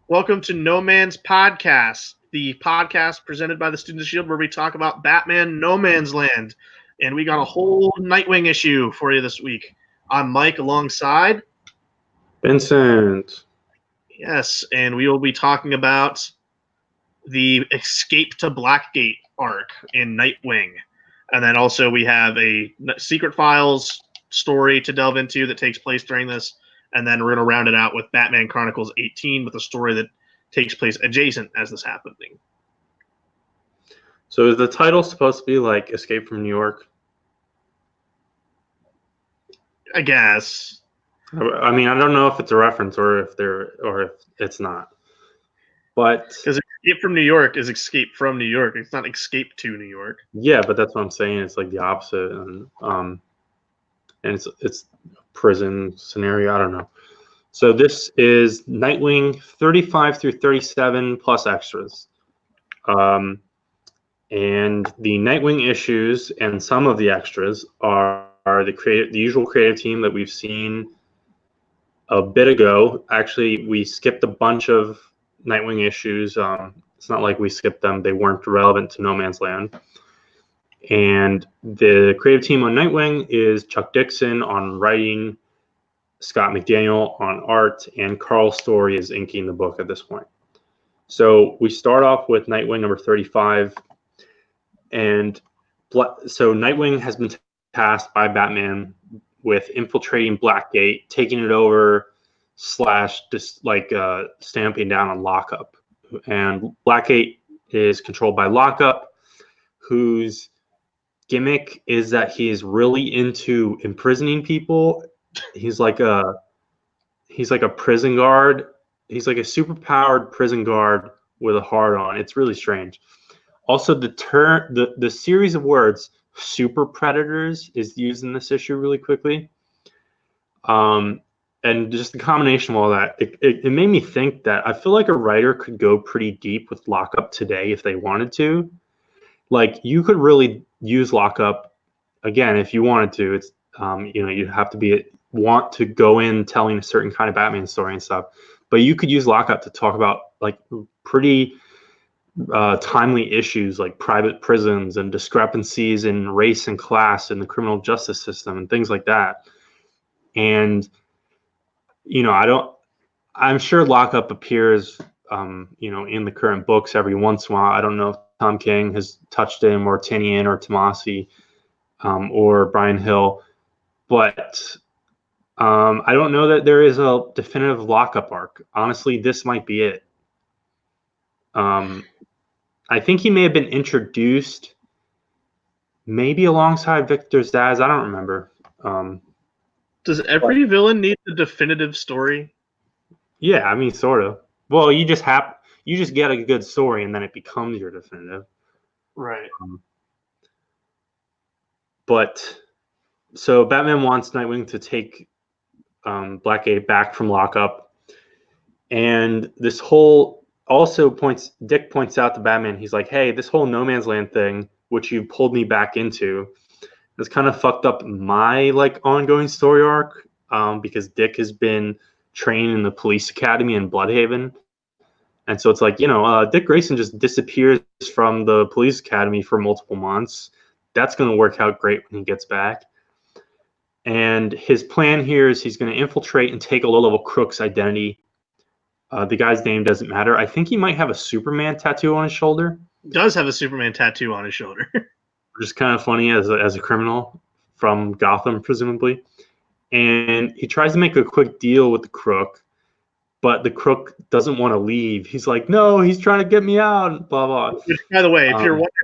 Welcome to No Man's Podcast, the podcast presented by the Students of S.H.I.E.L.D. where we talk about Batman No Man's Land. And we got a whole Nightwing issue for you this week. I'm Mike alongside Vincent. Yes, and we will be talking about the Escape to Blackgate arc in Nightwing. And then also we have a Secret Files story to delve into that takes place during this. And then we're going to round it out with Batman Chronicles 18 with a story that takes place adjacent as this happening. So is the title supposed to be like Escape from New York? I guess. I mean, I don't know if it's a reference or if it's not. But because Escape from New York is Escape from New York. It's not Escape to New York. Yeah, but that's what I'm saying. It's like the opposite, and it's a prison scenario. I don't know. So this is Nightwing 35 through 37 plus extras. And the Nightwing issues and some of the extras are the usual creative team that we've seen a bit ago. Actually, we skipped a bunch of Nightwing issues. It's not like we skipped them. They weren't relevant to No Man's Land. And the creative team on Nightwing is Chuck Dixon on writing, Scott McDaniel on art, and Carl Story is inking the book at this point. So we start off with Nightwing number 35. And so Nightwing has been tasked by Batman with infiltrating Blackgate, taking it over, just like stamping down on Lockup. And Blackgate is controlled by Lockup, whose gimmick is that he is really into imprisoning people. He's like a prison guard. He's like a superpowered prison guard with a heart on. It's really strange. Also, the series of words super predators is used in this issue really quickly. And just the combination of all that, it made me think that I feel like a writer could go pretty deep with Lockup today if they wanted to. Like, you could really use Lockup again if you wanted to. It's you have to want to go in telling a certain kind of Batman story and stuff. But you could use Lockup to talk about like pretty timely issues like private prisons and discrepancies in race and class in the criminal justice system and things like that. And I'm sure Lockup appears in the current books every once in a while. I don't know if Tom King has touched him, or Tinian, or Tomasi, or Brian Hill, but I don't know that there is a definitive Lockup arc. Honestly, this might be it. I think he may have been introduced maybe alongside Victor Zsasz. I don't remember. Does every villain need a definitive story? Yeah, I mean, sort of. Well, you just get a good story, and then it becomes your definitive. Right. But so Batman wants Nightwing to take Blackgate back from Lockup, and this whole Dick points out to Batman. He's like, "Hey, this whole No Man's Land thing, which you pulled me back into, has kind of fucked up my like ongoing story arc because Dick has been trained in the police academy in Bloodhaven." And so it's like, Dick Grayson just disappears from the police academy for multiple months. That's going to work out great when he gets back. And his plan here is he's going to infiltrate and take a low-level crook's identity. The guy's name doesn't matter. I think he might have a Superman tattoo on his shoulder. Does have a Superman tattoo on his shoulder. Which is kind of funny as a criminal from Gotham, presumably. And he tries to make a quick deal with the crook, but the crook doesn't want to leave. He's like, no, he's trying to get me out, blah, blah. Which, by the way, if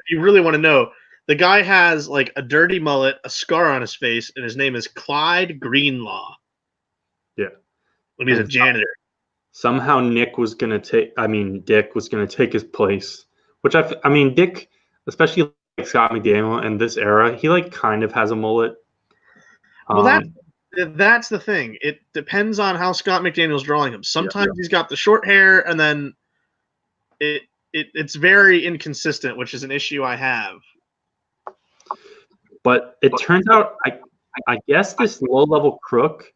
you really want to know, the guy has like a dirty mullet, a scar on his face, and his name is Clyde Greenlaw. Yeah. When he's a janitor. Somehow Dick was going to take his place, which Dick, especially like Scott McDaniel in this era, he like kind of has a mullet. Well, that's the thing. It depends on how Scott McDaniel's drawing him. Sometimes he's got the short hair, and then it's very inconsistent, which is an issue I have. But it turns out, I guess this low-level crook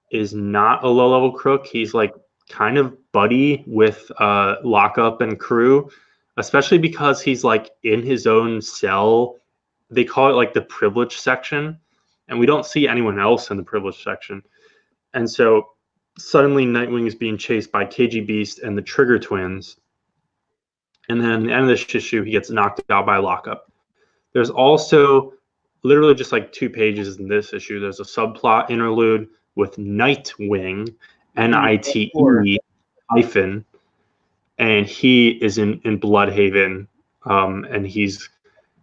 is not a low-level crook. He's like kind of buddy with Lockup and crew, especially because he's like in his own cell. They call it like the privilege section, and we don't see anyone else in the privilege section. And so suddenly Nightwing is being chased by KG Beast and the Trigger Twins. And then at the end of this issue, he gets knocked out by Lockup. There's also literally just like 2 pages in this issue. There's a subplot interlude with Nightwing, Nite hyphen, and he is in Bloodhaven, and he's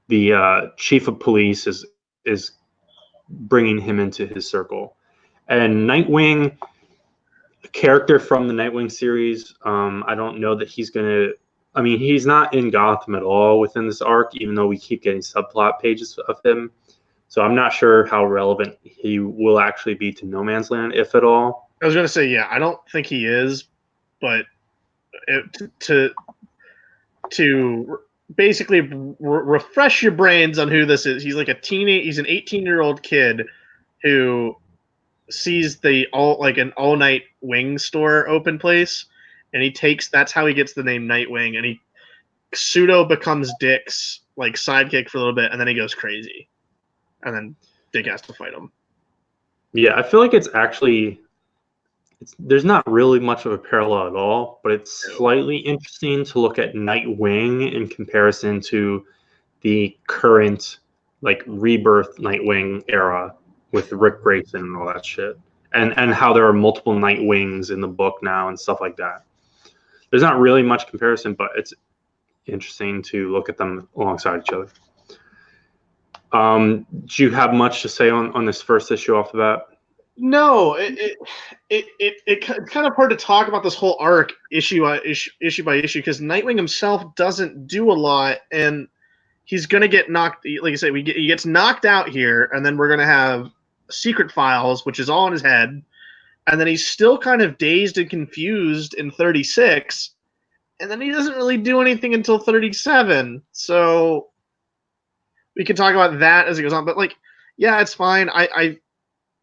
the chief of police is bringing him into his circle. And Nightwing, a character from the Nightwing series, I don't know that he's gonna. I mean, he's not in Gotham at all within this arc, even though we keep getting subplot pages of him. So I'm not sure how relevant he will actually be to No Man's Land, if at all. I was going to say, yeah, I don't think he is, but to basically refresh your brains on who this is, he's like he's an 18-year-old kid who sees an all-night wing store open place, and that's how he gets the name Nightwing, and he pseudo becomes Dick's like sidekick for a little bit, and then he goes crazy, and then Dick has to fight him. Yeah, I feel like there's not really much of a parallel at all, but it's slightly interesting to look at Nightwing in comparison to the current like rebirth Nightwing era with Rick Grayson and all that shit, and how there are multiple Nightwings in the book now and stuff like that. There's not really much comparison, but it's interesting to look at them alongside each other. Do you have much to say on this first issue off the bat? No, it's kind of hard to talk about this whole arc issue by issue because Nightwing himself doesn't do a lot, and he's gonna get knocked. Like I say, he gets knocked out here, and then we're gonna have Secret Files, which is all in his head, and then he's still kind of dazed and confused in 36, and then he doesn't really do anything until 37. So we can talk about that as it goes on, but like, yeah, it's fine.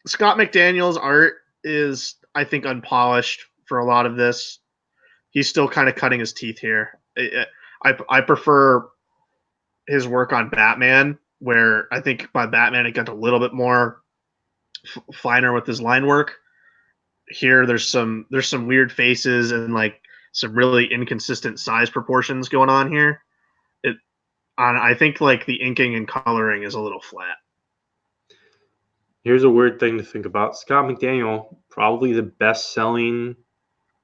Scott McDaniel's art is, I think, unpolished for a lot of this. He's still kind of cutting his teeth here. I prefer his work on Batman, where I think by Batman it got a little bit more finer with his line work. Here, there's some weird faces and like some really inconsistent size proportions going on here. I think like the inking and coloring is a little flat. Here's a weird thing to think about. Scott McDaniel, probably the best-selling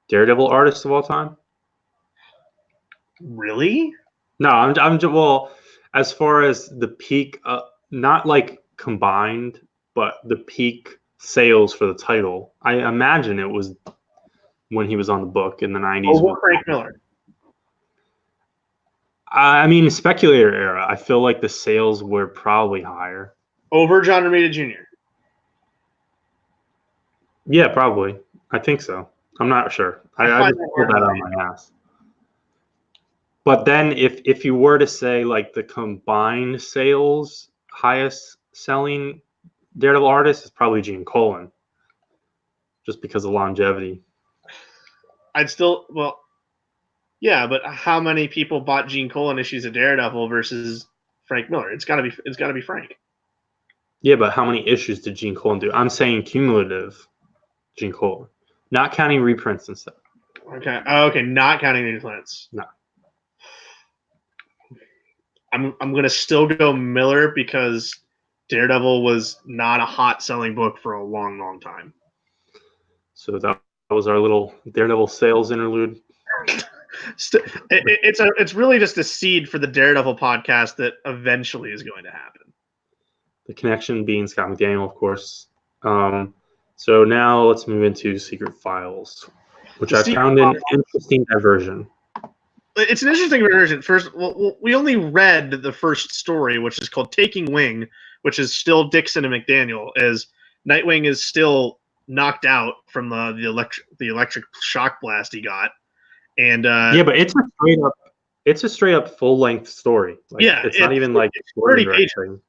Daredevil artist of all time. Really? No, I'm well, as far as the peak, not like combined, but the peak sales for the title. I imagine it was when he was on the book in the 90s. Oh, Frank Miller. I mean, Speculator era, I feel like the sales were probably higher. Over John Romita Jr. Yeah, probably. I think so. I'm not sure. I just pulled that out of my ass. But then if you were to say like the combined sales highest selling Daredevil artist is probably Gene Colan, just because of longevity. Yeah, but how many people bought Gene Colan issues of Daredevil versus Frank Miller? It's gotta be Frank. Yeah, but how many issues did Gene Colan do? I'm saying cumulative Gene Colan, not counting reprints and stuff. Okay. Oh, okay, not counting reprints. No. I'm gonna still go Miller because Daredevil was not a hot selling book for a long, long time. So that was our little Daredevil sales interlude. It's really just a seed for the Daredevil podcast that eventually is going to happen. The connection being Scott McDaniel, of course. So now let's move into Secret Files, which I found an interesting diversion. It's an interesting version. First, we only read the first story, which is called Taking Wing, which is still Dixon and McDaniel, as Nightwing is still knocked out from the electric shock blast he got. And yeah, but it's a straight up full length story. Like, yeah, it's not even like 30 pages.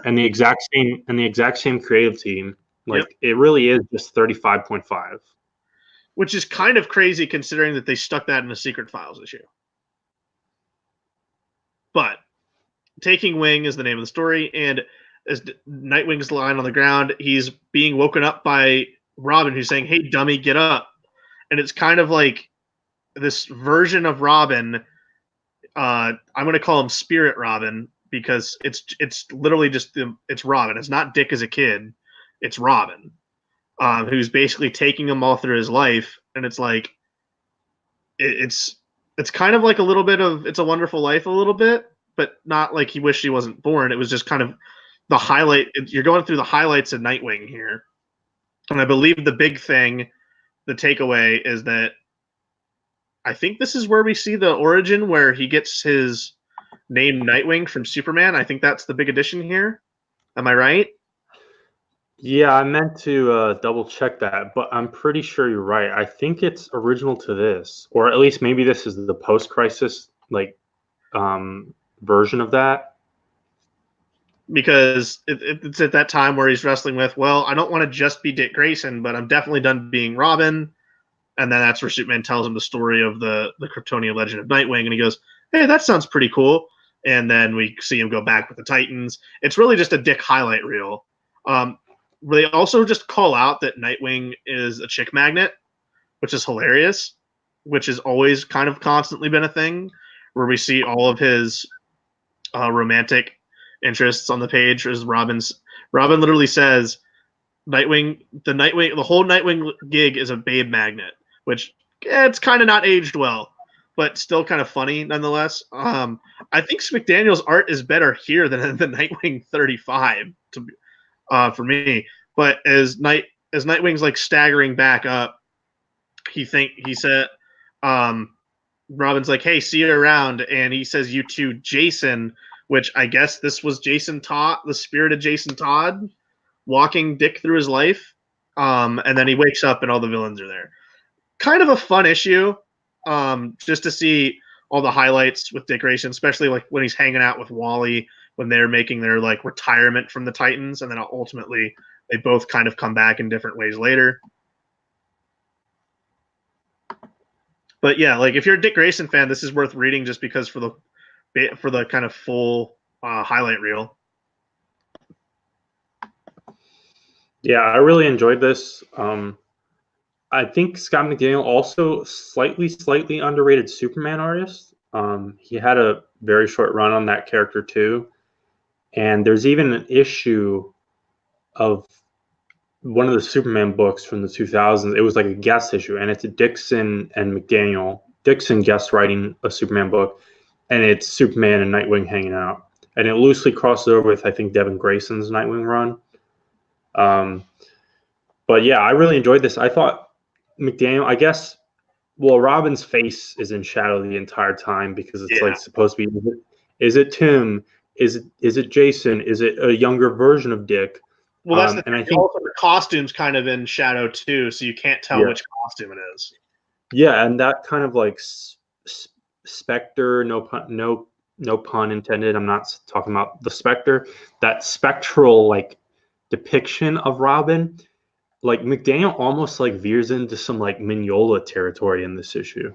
And the exact same creative team. Like, yep. It really is just 35.5. which is kind of crazy considering that they stuck that in the Secret Files issue. But Taking Wing is the name of the story, and as Nightwing's lying on the ground, he's being woken up by Robin, who's saying, "Hey, dummy, get up!" And it's kind of like this version of Robin. I'm going to call him Spirit Robin because it's literally just it's Robin. It's not Dick as a kid. It's Robin, who's basically taking him all through his life, and it's like it's kind of like a little bit of It's a Wonderful Life, a little bit, but not like he wished he wasn't born. It was just kind of the highlight. You're going through the highlights of Nightwing here, and I believe the big thing, the takeaway, is that I think this is where we see the origin where he gets his name Nightwing from Superman. I think that's the big addition here. Am I right? Yeah, I meant to double check that, but I'm pretty sure you're right. I think it's original to this, or at least maybe this is the post-crisis version of that. Because it's at that time where he's wrestling with, well, I don't want to just be Dick Grayson, but I'm definitely done being Robin. And then that's where Superman tells him the story of the Kryptonian legend of Nightwing, and he goes, "Hey, that sounds pretty cool." And then we see him go back with the Titans. It's really just a Dick highlight reel. They also just call out that Nightwing is a chick magnet, which is hilarious, which has always kind of constantly been a thing, where we see all of his romantic interests on the page. As Robin literally says, the whole Nightwing gig is a babe magnet, which it's kind of not aged well, but still kind of funny nonetheless. I think McDaniel's art is better here than the Nightwing 35 for me. But as Nightwing's like staggering back up, he said, Robin's like, "Hey, see you around," and he says, "You too, Jason," which I guess this was Jason Todd, the spirit of Jason Todd, walking Dick through his life. And then he wakes up and all the villains are there. Kind of a fun issue, just to see all the highlights with Dick Grayson, especially like when he's hanging out with Wally when they're making their like retirement from the Titans, and then ultimately they both kind of come back in different ways later. But yeah, like if you're a Dick Grayson fan, this is worth reading just because for the kind of full highlight reel. Yeah, I really enjoyed this. I think Scott McDaniel also slightly underrated Superman artist. He had a very short run on that character too, and there's even an issue of one of the Superman books from the 2000s. It was like a guest issue, and it's a Dixon and McDaniel. Dixon guest writing a Superman book, and it's Superman and Nightwing hanging out, and it loosely crosses over with I think Devin Grayson's Nightwing run. But yeah, I really enjoyed this. I thought McDaniel, I guess, well, Robin's face is in shadow the entire time because it's like supposed to be. Is it Tim? Is it Jason? Is it a younger version of Dick? Well, that's the thing. I think also the costume's kind of in shadow too, so you can't tell which costume it is. Yeah, and that kind of like specter, no pun intended. I'm not talking about the Spectre. That spectral like depiction of Robin, like McDaniel almost like veers into some like Mignola territory in this issue.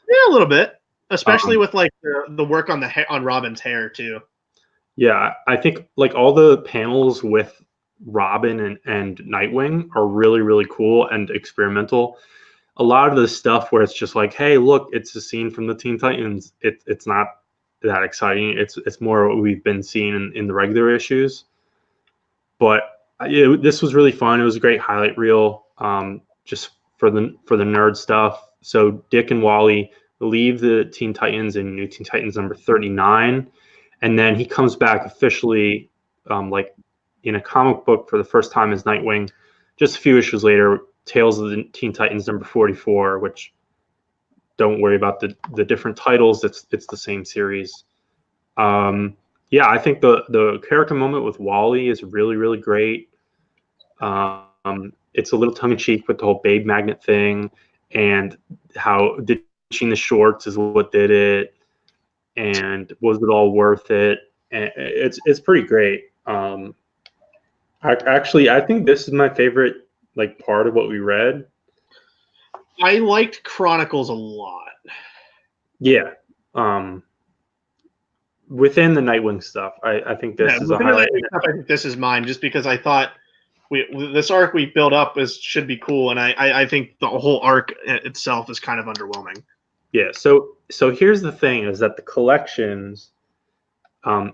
Yeah, a little bit, especially with like the work on on Robin's hair too. Yeah, I think like all the panels with Robin and Nightwing are really, really cool and experimental. A lot of the stuff where it's just like, hey, look, it's a scene from the Teen Titans. It's not that exciting. It's more what we've been seeing in the regular issues. But this was really fun. It was a great highlight reel, just for the nerd stuff. So Dick and Wally leave the Teen Titans in New Teen Titans number 39. And then he comes back officially, like in a comic book for the first time as Nightwing. Just a few issues later, Tales of the Teen Titans number 44, which don't worry about the different titles. It's the same series. Yeah, I think the character moment with Wally is really, really great. It's a little tongue in cheek with the whole babe magnet thing and how ditching the shorts is what did it. And was it all worth it? And it's pretty great. I think this is my favorite like part of what we read. I liked Chronicles a lot. Yeah. Within the Nightwing stuff, I think this is a within the highlight. Nightwing stuff, I think this is mine, just because I thought this arc we built up should be cool, and I think the whole arc itself is kind of underwhelming. Yeah. So here's the thing: is that the collections.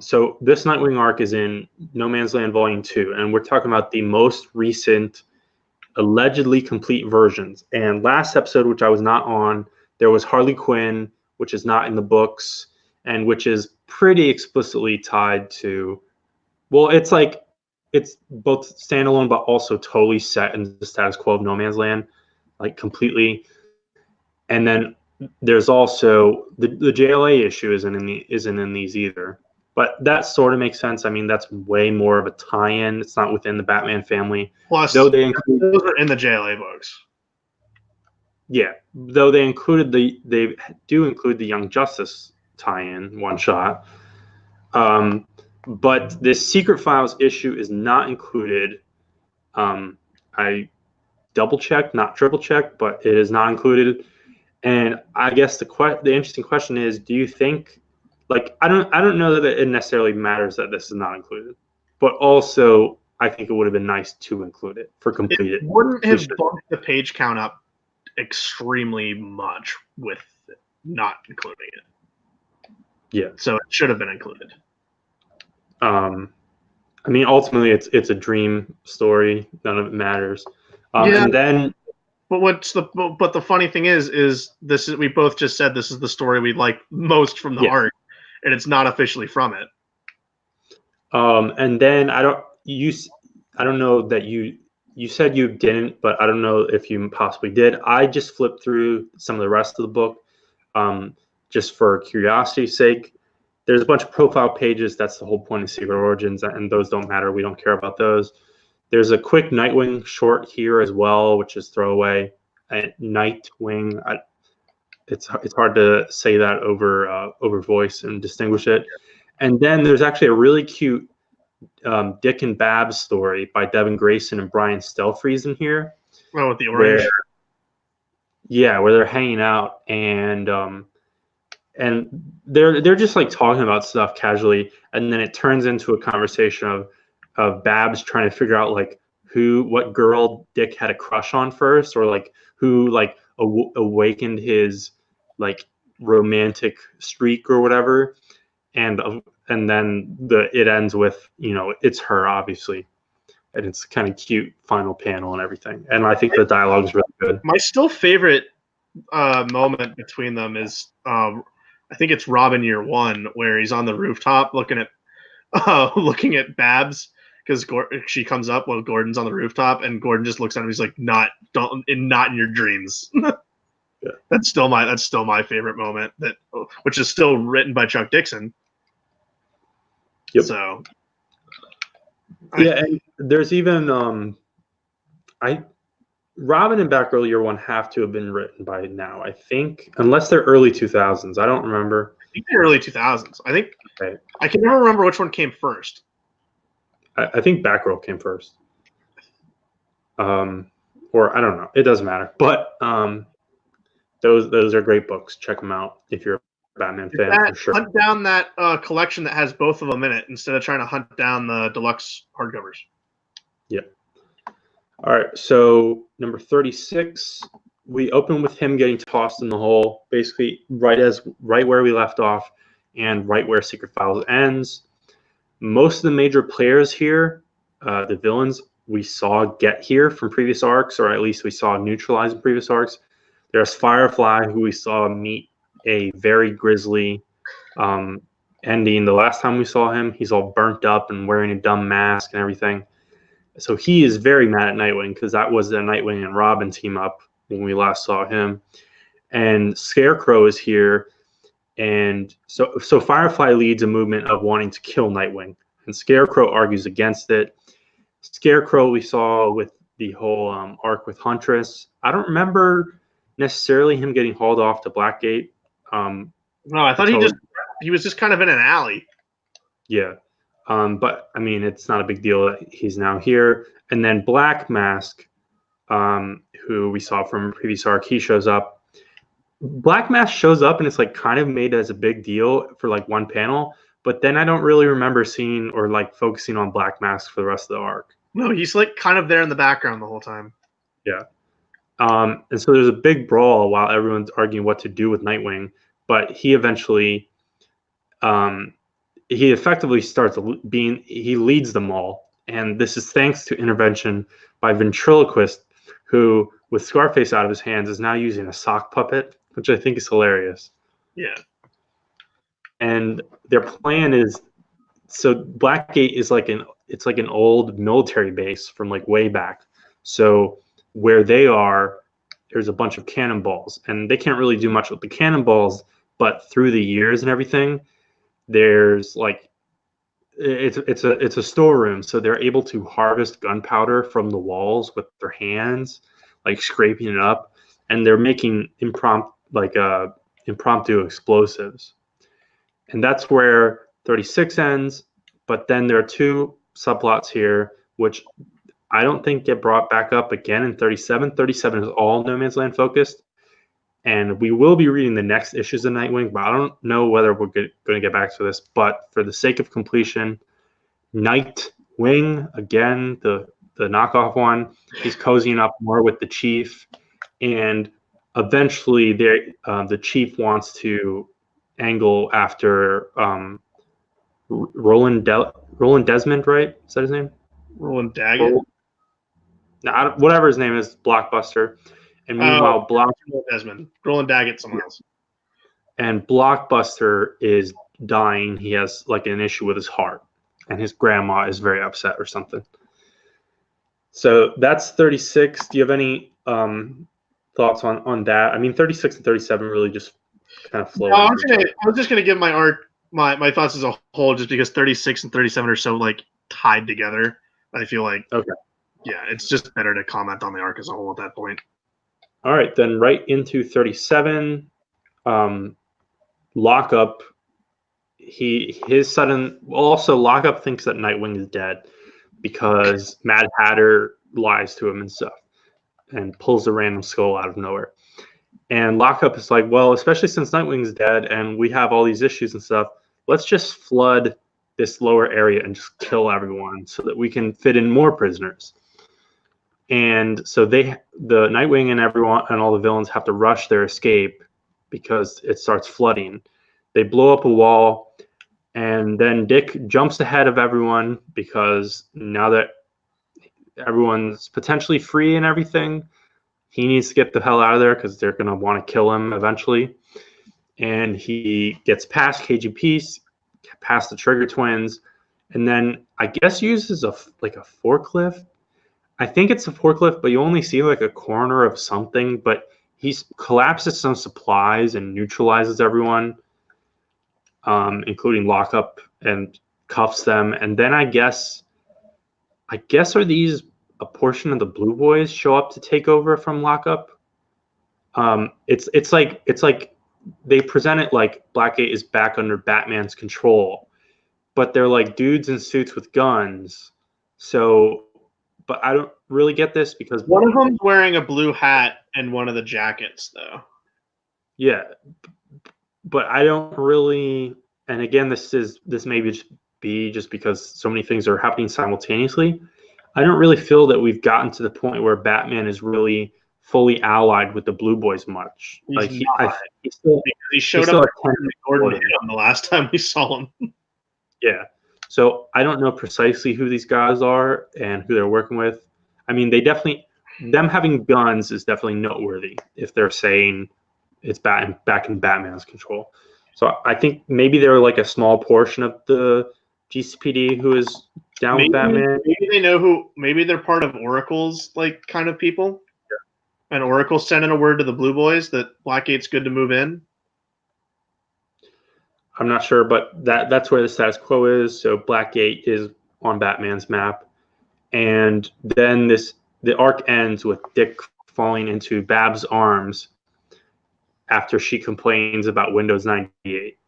So this Nightwing arc is in No Man's Land Volume 2, and we're talking about the most recent, allegedly complete versions. And last episode, which I was not on, there was Harley Quinn, which is not in the books, and which is pretty explicitly tied to. Well, it's both standalone, but also totally set in the status quo of No Man's Land, like completely. And then there's also the JLA issue isn't in these either. But that sort of makes sense. I mean, that's way more of a tie-in. It's not within the Batman family. Plus, Though they include, those are in the JLA books. yeah, though they do include the Young Justice tie-in one shot. But this Secret Files issue is not included. I double checked, not triple checked, but it is not included. And I guess the interesting question is, do you think, like, I don't know that it necessarily matters that this is not included, but also I think it would have been nice to include it for completed. It wouldn't have bumped the page count up extremely much with not including it. Yeah. So it should have been included. I mean, ultimately, it's a dream story. None of it matters. Yeah. And then, but the funny thing is this is, we both just said this is the story we like most from the art, and it's not officially from it. And then I don't know that you said you didn't, but I don't know if you possibly did. I just flipped through some of the rest of the book, just for curiosity's sake. There's a bunch of profile pages. That's the whole point of Secret Origins, and those don't matter. We don't care about those. There's a quick Nightwing short here as well, which is throwaway. Nightwing. It's hard to say that over voice and distinguish it. And then there's actually a really cute Dick and Babs story by Devin Grayson and Brian Stelfreeze in here. Oh, with the orange. Where they're hanging out and they're just like talking about stuff casually, and then it turns into a conversation of Babs trying to figure out like what girl Dick had a crush on first, or like who like awakened his like romantic streak or whatever, and then it ends with, it's her, obviously, and it's kind of cute final panel and everything, and I think the dialogue is really good. My still favorite moment between them is I think it's Robin Year One, where he's on the rooftop looking at Babs, because she comes up while Gordon's on the rooftop, and Gordon just looks at him. He's like, not in your dreams. Yeah. That's still my favorite moment, which is still written by Chuck Dixon. Yep. So and there's even Robin and Batgirl Year One have to have been written by now, I think, unless they're early 2000s. I don't remember. I think they're early 2000s. I think I can never remember which one came first. I think Batgirl came first. Or I don't know. It doesn't matter. But those are great books. Check them out if you're a Batman fan, for sure. Hunt down that collection that has both of them in it instead of trying to hunt down the deluxe hardcovers. Yep. All right, so number 36, we open with him getting tossed in the hole, basically right where we left off, and right where Secret Files ends. Most of the major players here, the villains, we saw get here from previous arcs, or at least we saw neutralize in previous arcs. There's Firefly, who we saw meet a very grisly ending. The last time we saw him, he's all burnt up and wearing a dumb mask and everything. So he is very mad at Nightwing, because that was the Nightwing and Robin team up when we last saw him. And Scarecrow is here. And so Firefly leads a movement of wanting to kill Nightwing, and Scarecrow argues against it. Scarecrow we saw with the whole arc with Huntress. I don't remember necessarily him getting hauled off to Blackgate. No, I thought he was just kind of in an alley. Yeah. But I mean, it's not a big deal that he's now here. And then Black Mask who we saw from a previous arc. He shows up. Black Mask shows up, and it's like kind of made as a big deal for like one panel. But then I don't really remember seeing or like focusing on Black Mask for the rest of the arc. No, he's like kind of there in the background the whole time. Yeah. And so there's a big brawl while everyone's arguing what to do with Nightwing. But he eventually, he effectively starts he leads them all. And this is thanks to intervention by Ventriloquist, who, with Scarface out of his hands, is now using a sock puppet, which I think is hilarious. Yeah. And their plan is, so Blackgate is like it's like an old military base from like way back. So where they are, there's a bunch of cannonballs, and they can't really do much with the cannonballs, but through the years and everything, there's like it's a storeroom, so they're able to harvest gunpowder from the walls with their hands, like scraping it up, and they're making impromptu explosives. And that's where 36 ends, but then there are two subplots here, which I don't think get brought back up again in 37. 37 is all No Man's Land focused, and we will be reading the next issues of Nightwing, but I don't know whether we're going to get back to this. But for the sake of completion, Nightwing, again, the knockoff one, he's cozying up more with the Chief, and eventually the Chief wants to angle after Roland Desmond, right? Is that his name? Roland Daggett? Whatever his name is, Blockbuster. And meanwhile, Desmond. Roland Daggett, someone else. And Blockbuster is dying. He has like an issue with his heart, and his grandma is very upset or something. So that's 36. Do you have any thoughts on that? I mean, 36 and 37 really just kind of flow. No, I was just gonna give my thoughts as a whole, just because 36 and 37 are so like tied together. I feel like yeah, it's just better to comment on the arc as a whole at that point. All right, then right into 37. Lockup. Lockup thinks that Nightwing is dead because Mad Hatter lies to him and stuff, and pulls a random skull out of nowhere. And Lockup is like, well, especially since Nightwing's dead and we have all these issues and stuff, let's just flood this lower area and just kill everyone so that we can fit in more prisoners. And so the Nightwing and everyone and all the villains have to rush their escape because it starts flooding. They blow up a wall, and then Dick jumps ahead of everyone because now that everyone's potentially free and everything, he needs to get the hell out of there because they're going to want to kill him eventually. And he gets past KGP, past the Trigger Twins, and then I guess uses a forklift. I think it's a forklift, but you only see like a corner of something. But he collapses some supplies and neutralizes everyone, including Lockup, and cuffs them. And then I guess are these a portion of the Blue Boys show up to take over from Lockup? It's like they present it like Blackgate is back under Batman's control, but they're like dudes in suits with guns. So, but I don't really get this because one of them's wearing a blue hat and one of the jackets, though. Yeah, but I don't really. And again, this may be just because so many things are happening simultaneously. I don't really feel that we've gotten to the point where Batman is really fully allied with the Blue Boys much. He showed up Gordon the last time we saw him. Yeah. So I don't know precisely who these guys are and who they're working with. I mean, them having guns is definitely noteworthy if they're saying it's back in Batman's control. So I think maybe they're like a small portion of the GCPD who is down with Batman. Maybe they know maybe they're part of Oracle's like kind of people. Yeah. And Oracle sending a word to the Blue Boys that Blackgate's good to move in. I'm not sure, but that's where the status quo is. So Blackgate is on Batman's map. And then the arc ends with Dick falling into Bab's arms after she complains about Windows 98.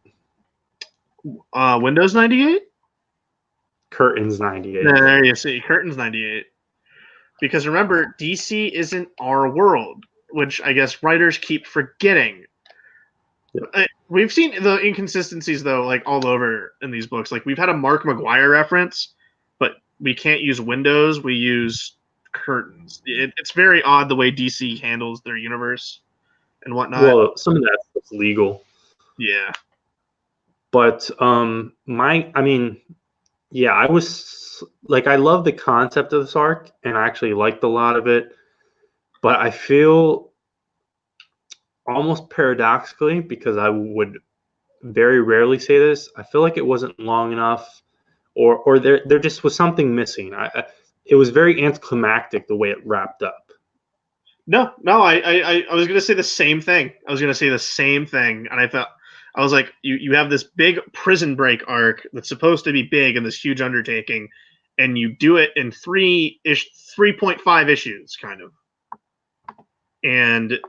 Windows 98? Curtains 98. There you see. Curtains 98. Because remember, DC isn't our world, which I guess writers keep forgetting. We've seen the inconsistencies though, like all over in these books. Like we've had a Mark McGuire reference, but we can't use windows. We use curtains. It's very odd the way DC handles their universe and whatnot. Well, some of that stuff's legal. Yeah. But yeah, I was like, I love the concept of this arc, and I actually liked a lot of it. But I feel almost paradoxically, because I would very rarely say this, I feel like it wasn't long enough, or there just was something missing. It was very anticlimactic the way it wrapped up. No, I was gonna say the same thing. And I was like, you have this big prison break arc that's supposed to be big and this huge undertaking, and you do it in 3.5 issues, kind of. And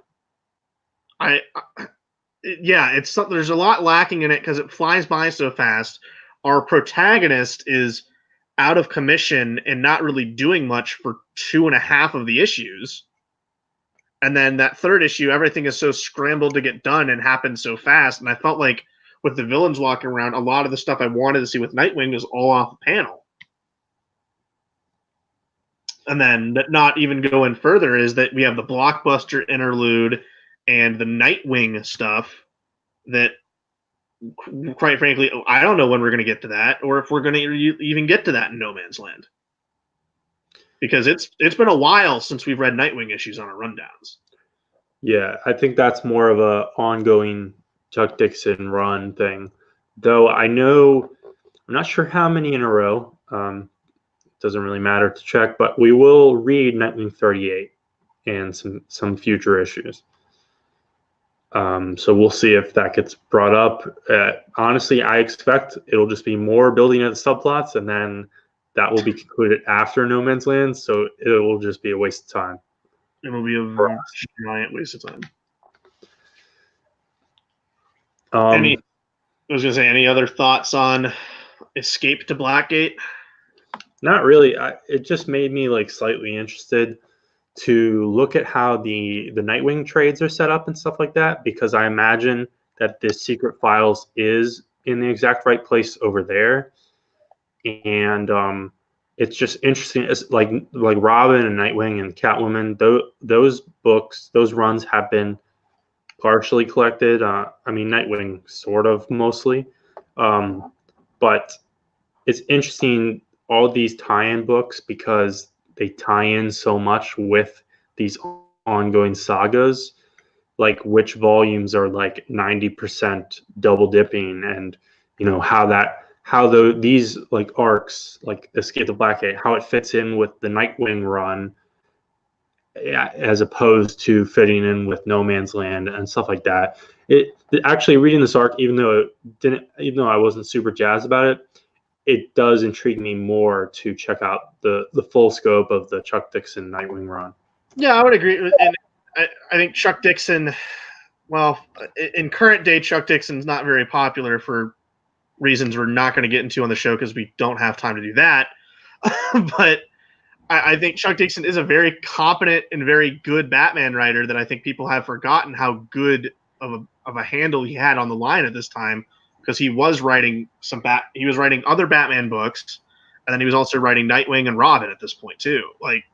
there's a lot lacking in it because it flies by so fast. Our protagonist is out of commission and not really doing much for 2.5 of the issues. And then that third issue, everything is so scrambled to get done and happens so fast. And I felt like with the villains walking around, a lot of the stuff I wanted to see with Nightwing was all off the panel. And then not even going further is that we have the blockbuster interlude and the Nightwing stuff that, quite frankly, I don't know when we're going to get to that or if we're going to even get to that in No Man's Land. Because it's been a while since we've read Nightwing issues on our rundowns. Yeah, I think that's more of a ongoing Chuck Dixon run thing. Though I'm not sure how many in a row. Doesn't really matter to check, but we will read Nightwing 38 and some future issues. So we'll see if that gets brought up. Honestly, I expect it'll just be more building of the subplots, and then that will be concluded after No Man's Land, so it will just be a waste of time. It will be a giant waste of time. I was going to say, any other thoughts on Escape to Blackgate? Not really. It just made me like slightly interested to look at how the Nightwing trades are set up and stuff like that, because I imagine that this Secret Files is in the exact right place over there. And it's just interesting. It's like Robin and Nightwing and Catwoman. Those books, those runs have been partially collected. Nightwing sort of mostly, but it's interesting all these tie-in books because they tie in so much with these ongoing sagas, like which volumes are like 90% double dipping, and these like arcs like Escape to Blackgate, how it fits in with the Nightwing run as opposed to fitting in with No Man's Land and stuff like that. Actually reading this arc, even though I wasn't super jazzed about it, it does intrigue me more to check out the full scope of the Chuck Dixon Nightwing run. Yeah, I would agree. And I think Chuck Dixon, well, in current day, Chuck Dixon's not very popular for reasons we're not going to get into on the show because we don't have time to do that. But I think Chuck Dixon is a very competent and very good Batman writer that I think people have forgotten how good of a handle he had on the line at this time, because he was writing other Batman books, and then he was also writing Nightwing and Robin at this point too. Like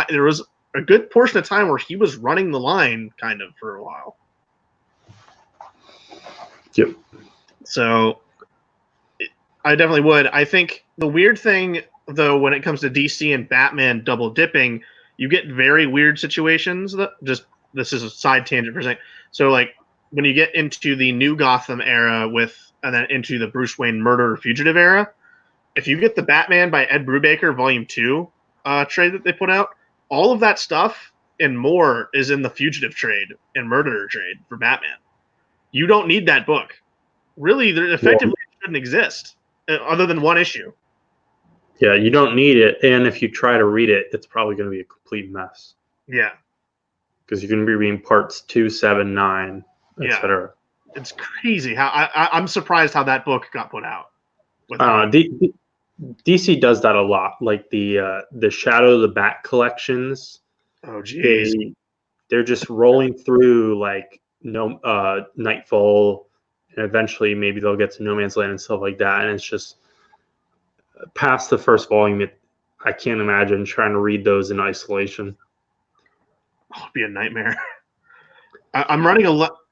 there was a good portion of time where he was running the line kind of for a while. Yep. So I definitely would. I think the weird thing though, when it comes to DC and Batman double dipping, you get very weird situations this is a side tangent for a second. So like when you get into the New Gotham era and then into the Bruce Wayne Murder Fugitive era, if you get the Batman by Ed Brubaker Volume 2 trade that they put out, all of that stuff and more is in the Fugitive trade and Murderer trade for Batman. You don't need that book. Really, effectively it shouldn't exist other than one issue. Yeah, you don't need it, and if you try to read it, it's probably going to be a complete mess. Yeah. Because you're going to be reading parts 2, 7, 9, etc. It's crazy how I'm surprised how that book got put out. DC does that a lot, like the Shadow of the Bat collections. Oh, geez. They're just rolling through like no Nightfall, and eventually maybe they'll get to No Man's Land and stuff like that. And it's just past the first volume. I can't imagine trying to read those in isolation. Oh, it'd be a nightmare. I'm running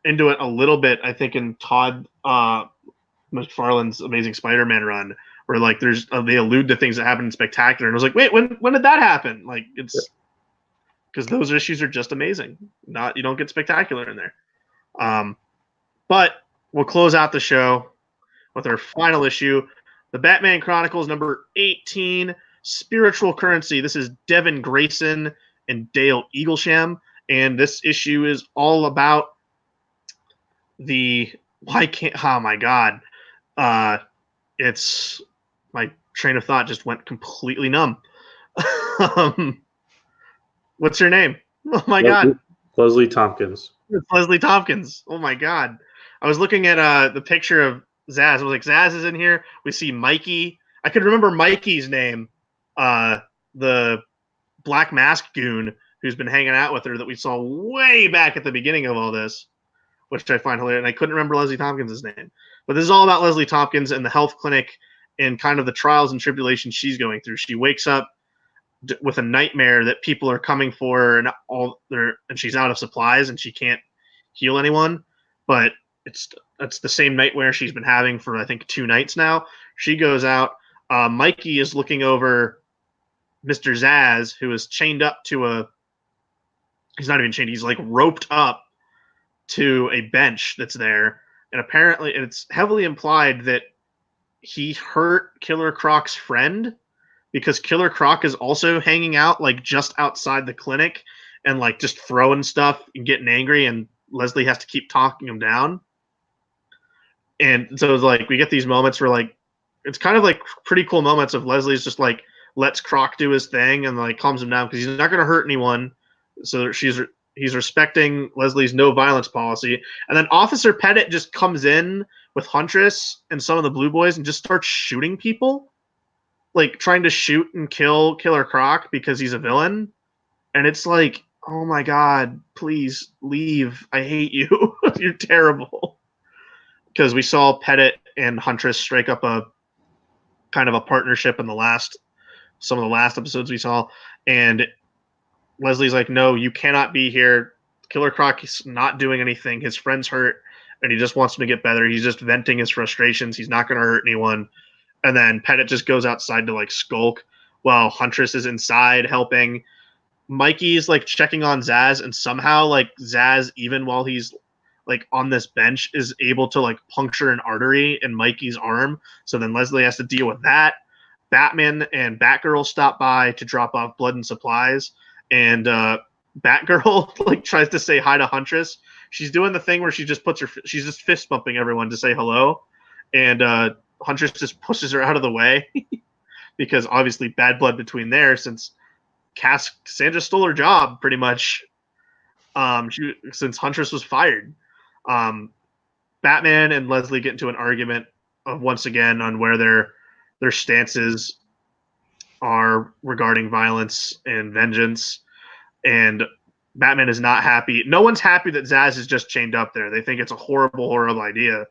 into it a little bit, I think, in Todd McFarlane's Amazing Spider-Man run, where like there's they allude to things that happen in Spectacular, and I was like, wait, when did that happen? Like it's because those issues are just amazing. You don't get Spectacular in there. But we'll close out the show with our final issue, the Batman Chronicles number 18, Spiritual Currency. This is Devin Grayson and Dale Eaglesham, and this issue is all about oh my god. It's my train of thought just went completely numb. What's her name? Oh my god. Leslie Tompkins. It's Leslie Tompkins. Oh my god. I was looking at the picture of Zaz. I was like, Zaz is in here. We see Mikey. I could remember Mikey's name. The Black Mask goon who's been hanging out with her that we saw way back at the beginning of all this, which I find hilarious. And I couldn't remember Leslie Tompkins' name. But this is all about Leslie Tompkins and the health clinic and kind of the trials and tribulations she's going through. She wakes up with a nightmare that people are coming for her and she's out of supplies and she can't heal anyone. But it's the same nightmare she's been having for, I think, 2 nights now. She goes out. Mikey is looking over Mr. Zaz, who is chained up to he's not even chained, he's like roped up to a bench that's there. And apparently it's heavily implied that he hurt Killer Croc's friend, because Killer Croc is also hanging out like just outside the clinic and like just throwing stuff and getting angry, and Leslie has to keep talking him down. And so it's like we get these moments where like it's kind of like pretty cool moments of Leslie's just like lets Croc do his thing and like calms him down because he's not going to hurt anyone. So he's respecting Leslie's no violence policy. And then Officer Pettit just comes in with Huntress and some of the Blue Boys and just starts shooting people, like trying to shoot and kill Killer Croc because he's a villain. And it's like, oh my god, please leave. I hate you. You're terrible. Because we saw Pettit and Huntress strike up a kind of a partnership in some of the last episodes we saw. And Leslie's like, no, you cannot be here. Killer Croc is not doing anything. His friend's hurt, and he just wants him to get better. He's just venting his frustrations. He's not going to hurt anyone. And then Pettit just goes outside to like skulk while Huntress is inside helping. Mikey's like checking on Zaz, and somehow like Zaz, even while he's like on this bench, is able to like puncture an artery in Mikey's arm. So then Leslie has to deal with that. Batman and Batgirl stop by to drop off blood and supplies, and Batgirl like tries to say hi to Huntress. She's doing the thing where she just she's just fist bumping everyone to say hello, and Huntress just pushes her out of the way because obviously bad blood between there, since Cassandra stole her job pretty much. Since Huntress was fired. Batman and Leslie get into an argument once again on where their stances are regarding violence and vengeance. And Batman is not happy. No one's happy that Zaz is just chained up there. They think it's a horrible, horrible idea.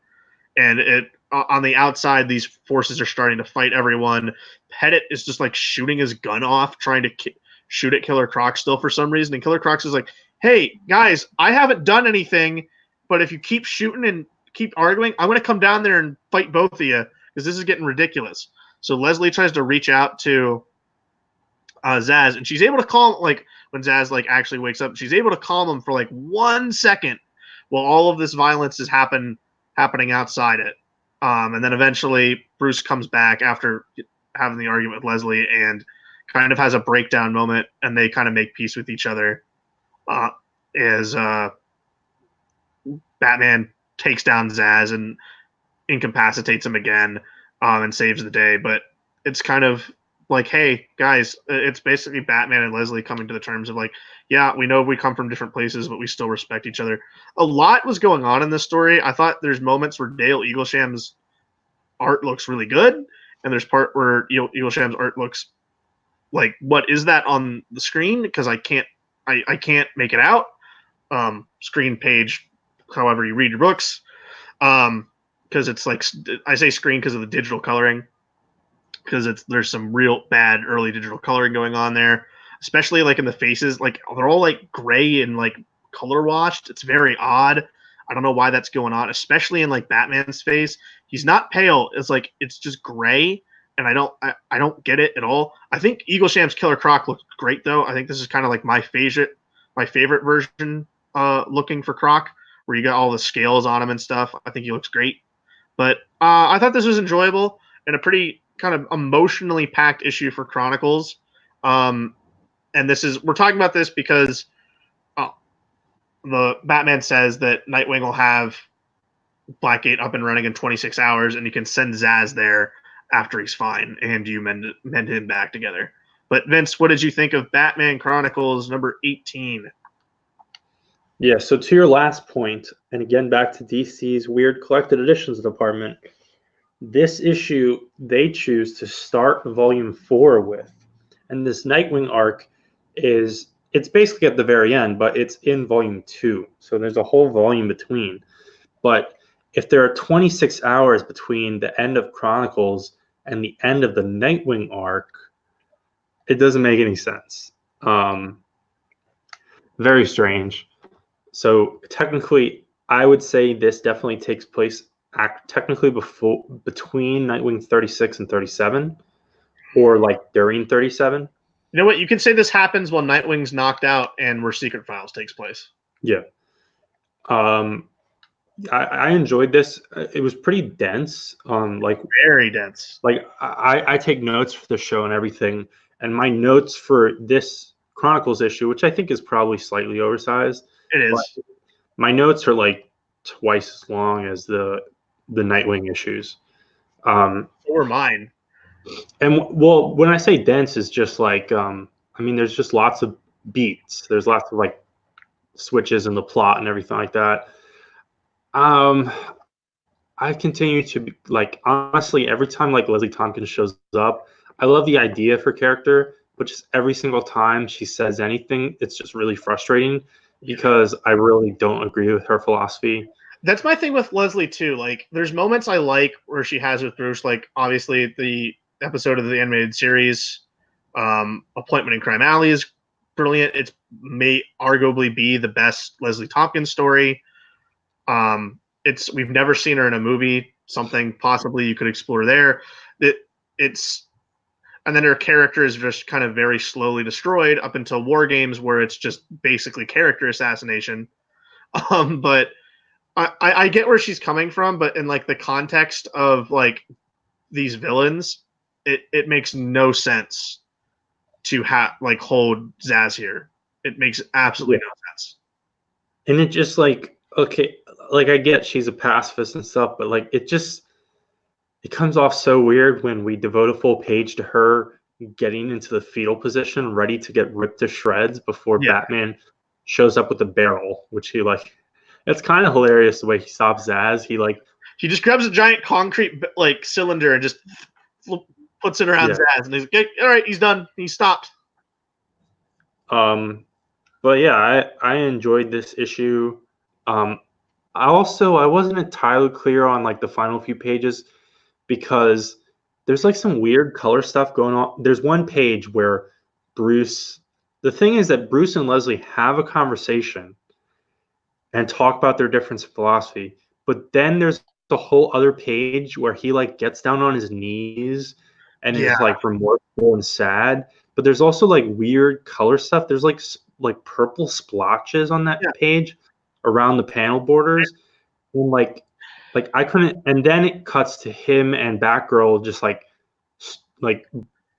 And on the outside, these forces are starting to fight everyone. Pettit is just like shooting his gun off, trying to shoot at Killer Croc still for some reason. And Killer Croc is like, hey, guys, I haven't done anything, but if you keep shooting and keep arguing, I'm going to come down there and fight both of you because this is getting ridiculous. So Leslie tries to reach out to Zaz, and she's able to calm, like when Zaz like actually wakes up, she's able to calm him for like 1 second while all of this violence is happening outside it. And then eventually Bruce comes back after having the argument with Leslie and kind of has a breakdown moment, and they kind of make peace with each other as Batman takes down Zaz and incapacitates him again and saves the day. But it's kind of like, hey, guys, it's basically Batman and Leslie coming to the terms of like, yeah, we know we come from different places, but we still respect each other. A lot was going on in this story. I thought there's moments where Dale Eaglesham's art looks really good, and there's part where Eaglesham's art looks like, what is that on the screen? Because I can't make it out. Screen page, however you read your books, because it's like, I say screen because of the digital coloring, because there's some real bad early digital coloring going on there, especially like in the faces. Like they're all like gray and like color washed. It's very odd. I don't know why that's going on, especially in like Batman's face. He's not pale. It's just gray, and I don't get it at all. I think Eaglesham's Killer Croc looks great though. I think this is kind of like my favorite version looking for Croc, where you got all the scales on him and stuff. I think he looks great. But I thought this was enjoyable and a pretty kind of emotionally packed issue for Chronicles. And we're talking about this because the Batman says that Nightwing will have Blackgate up and running in 26 hours, and you can send Zsasz there after he's fine, and you mend him back together. But Vince, what did you think of Batman Chronicles number 18? Yeah, so to your last point, and again back to DC's weird collected editions department, this issue they choose to start volume 4 with. And this Nightwing arc it's basically at the very end, but it's in volume 2. So there's a whole volume between. But if there are 26 hours between the end of Chronicles and the end of the Nightwing arc, it doesn't make any sense. Very strange. So technically, I would say this definitely takes place technically between Nightwing 36 and 37, or like during 37. You know what? You can say this happens while Nightwing's knocked out and where Secret Files takes place. Yeah. I enjoyed this. It was pretty dense. Very dense. Like I take notes for the show and everything, and my notes for this Chronicles issue, which I think is probably slightly oversized. It is. My notes are like twice as long as the Nightwing issues. So were mine. And well, when I say dense, is just like there's just lots of beats. There's lots of like switches in the plot and everything like that. I continue to be, like, honestly, every time like Leslie Tompkins shows up, I love the idea of her character, but just every single time she says anything, it's just really frustrating because I really don't agree with her philosophy. That's my thing with Leslie too. Like, there's moments I like where she has with Bruce, like obviously the episode of the animated series, Appointment in Crime Alley is brilliant. It may arguably be the best Leslie Tompkins story. We've never seen her in a movie. Something possibly you could explore there. And then her character is just kind of very slowly destroyed up until War Games, where it's just basically character assassination. But I get where she's coming from, but in like the context of like these villains, it makes no sense to hold Zsasz here. It makes absolutely no sense. And it just like, okay, like I get she's a pacifist and stuff, but like it comes off so weird when we devote a full page to her getting into the fetal position, ready to get ripped to shreds before Batman shows up with a barrel, which he like. It's kind of hilarious the way he stops Zsasz. He just grabs a giant concrete like cylinder and just puts it around Zsasz, and he's like, all right, he's done. He stopped. But yeah, I enjoyed this issue. I wasn't entirely clear on like the final few pages because there's like some weird color stuff going on. There's one page where the thing is that Bruce and Leslie have a conversation and talk about their difference in philosophy. But then there's a whole other page where he like gets down on his knees and is like remorseful and sad. But there's also like weird color stuff. There's like purple splotches on that page around the panel borders. And like I couldn't, and then it cuts to him and Batgirl just like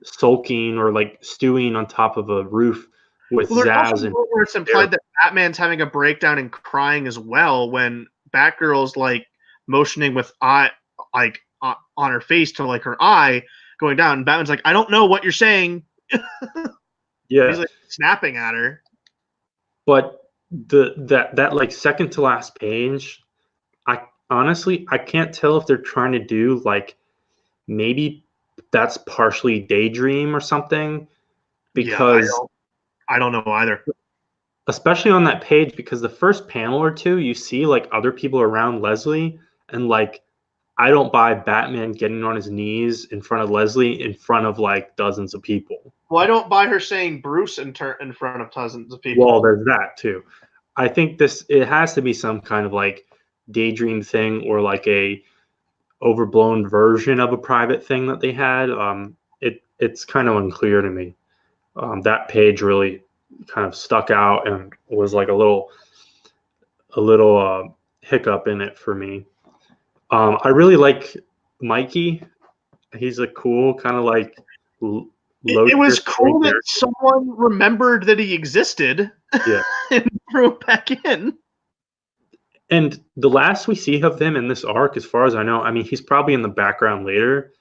sulking or like stewing on top of a roof with Zsasz. And where it's implied that Batman's having a breakdown and crying as well when Batgirl's like motioning with eye like on her face to like her eye going down, and Batman's like, I don't know what you're saying. He's like snapping at her. But that like second to last page, I honestly can't tell if they're trying to do like maybe that's partially Daydream or something, Yeah, because I don't know either. especially on that page, because the first panel or two you see like other people around Leslie, and like I don't buy Batman getting on his knees in front of Leslie in front of like dozens of people. Well, I don't buy her saying Bruce in front of dozens of people. Well, there's that too. I think it has to be some kind of like Daydream thing, or like a overblown version of a private thing that they had. It's kind of unclear to me. That page really kind of stuck out and was like a little hiccup in it for me. I really like Mikey. He's a cool kind of like low It tier was story cool that character. someone remembered that he existed Yeah. and threw it back in. And the last we see of him in this arc, as far as I know, I mean, he's probably in the background later,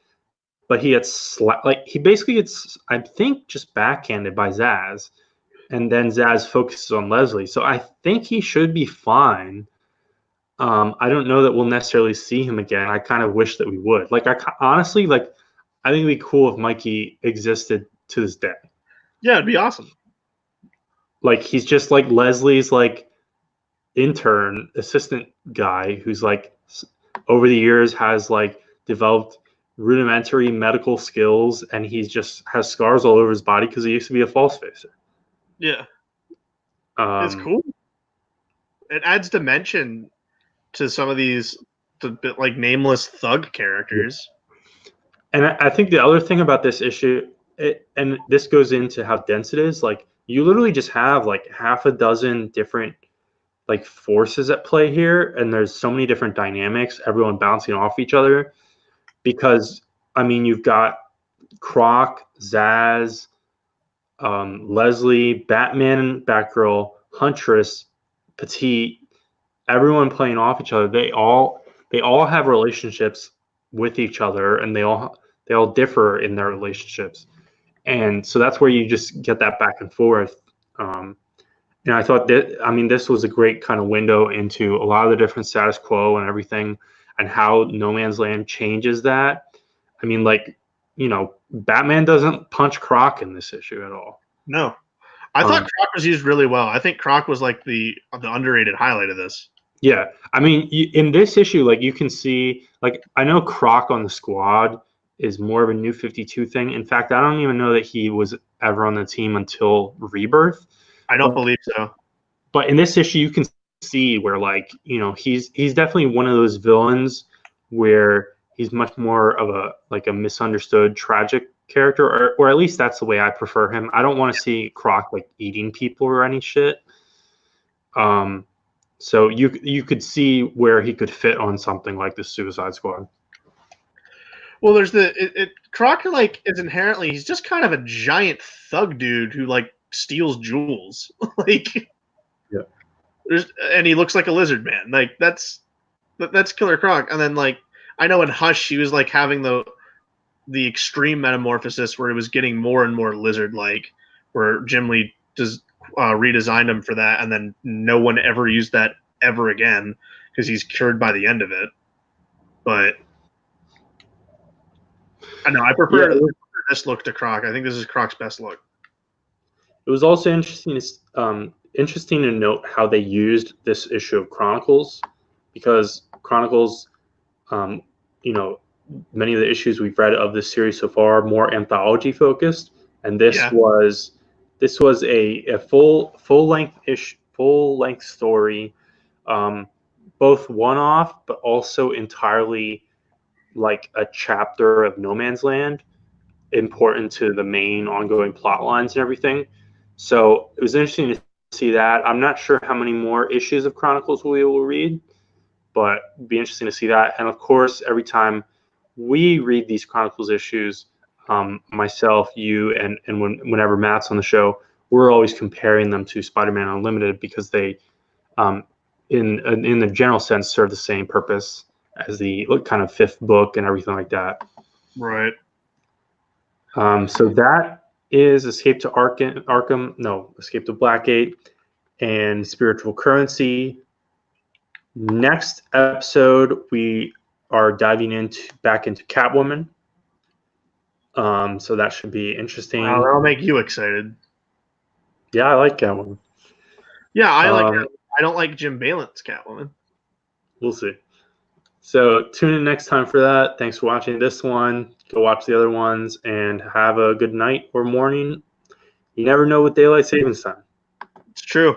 but he gets like he basically gets, I think, just backhanded by Zaz, and then Zaz focuses on Leslie. So I think he should be fine. I don't know that we'll necessarily see him again. I kind of wish that we would. Like, honestly, like, I think it'd be cool if Mikey existed to this day. Yeah, it'd be awesome. Like, he's just like Leslie's like intern assistant guy who's like over the years has like developed rudimentary medical skills, and he's just has scars all over his body because he used to be a false facer. Yeah, it's cool. It adds dimension to some of these bit like nameless thug characters. And I think the other thing about this issue, and this goes into how dense it is, like you literally just have like half a dozen different like forces at play here, and there's so many different dynamics, everyone bouncing off each other. Because I mean, you've got Croc, Zaz, Leslie, Batman, Batgirl, Huntress, Petite, everyone playing off each other. They all have relationships with each other, and they all differ in their relationships. And so that's where you just get that back and forth. And I thought that, I mean, this was a great kind of window into a lot of the different status quo and everything, and how No Man's Land changes that. I mean, like, Batman doesn't punch Croc in this issue at all. No, I thought Croc was used really well. I think Croc was like the underrated highlight of this. Yeah, I mean, in this issue, like you can see, like I know Croc on the Squad is more of a New 52 thing. In fact, I don't even know that he was ever on the team until Rebirth. I don't believe so. But in this issue, you can see where, like, he's definitely one of those villains where he's much more of a misunderstood, tragic character, or at least that's the way I prefer him. I don't want to see Croc like eating people or any shit. So you could see where he could fit on something like the Suicide Squad. Well, there's Croc like is inherently he's just kind of a giant thug dude who like steals jewels. Like, yeah, and he looks like a lizard man. Like that's Killer Croc. And then like I know in Hush he was like having the extreme metamorphosis where it was getting more and more lizard like, where Jim Lee just redesigned him for that, and then no one ever used that ever again because he's cured by the end of it. But I know I prefer this look to Croc. I think this is Croc's best look. It was also interesting to note how they used this issue of Chronicles, because Chronicles, many of the issues we've read of this series so far are more anthology focused, and this was a full length story, both one off but also entirely like a chapter of No Man's Land, important to the main ongoing plot lines and everything. So it was interesting to see that. I'm not sure how many more issues of Chronicles we will read, but it'd be interesting to see that. And of course, every time we read these Chronicles issues, myself, you, and whenever Matt's on the show, we're always comparing them to Spider-Man Unlimited, because they, in the general sense, serve the same purpose as the kind of fifth book and everything like that. Right. So that is Escape to Escape to Blackgate and Spiritual Currency. Next episode, we are diving back into Catwoman. So that should be interesting. Wow, that'll make you excited. Yeah, I like Catwoman. Yeah, I like. Um, I don't like Jim Balent's Catwoman. We'll see. So tune in next time for that. Thanks for watching this one. Go watch the other ones and have a good night or morning. You never know with daylight savings time. It's true.